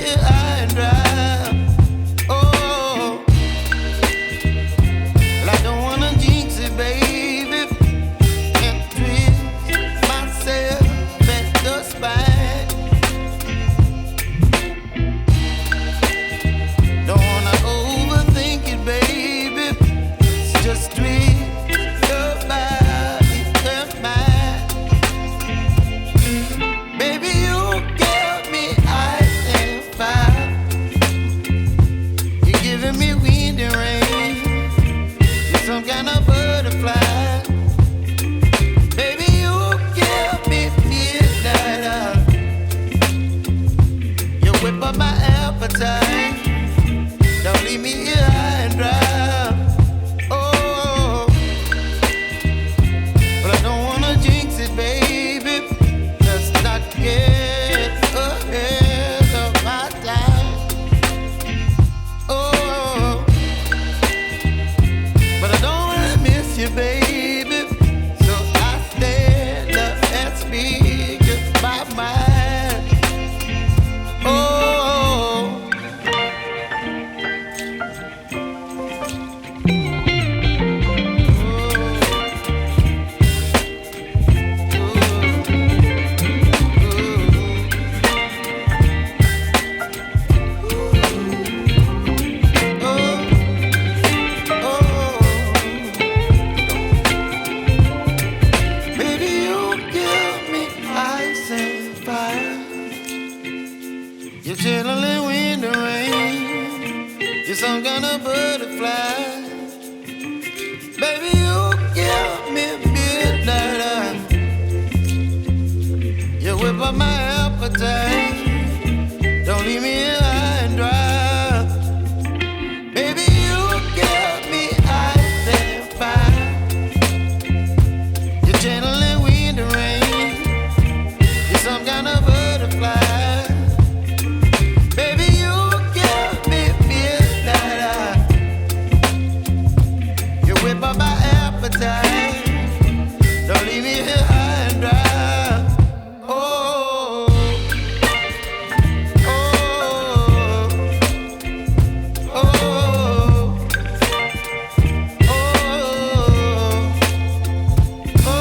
here high and dry. Oh, well, I don't wanna jinx it, baby, and twist myself at the spine. Don't wanna overthink it, baby. It's just twist your body and mine. Baby, you give me ice and fire. You're giving me wind and rain. You're some kind of butterfly. Baby, you give me midnight. You whip up my appetite. Don't leave me here high and dry. Oh, but I don't wanna jinx it, baby. Let's not get ahead of my time. Oh, but I don't wanna miss you, baby. So I stand up and speak my mind. Oh. Baby, you give me ice and fire. You're chilling wind and rain. You're some kind of butterfly. Baby, you give me midnight. You whip up my appetite.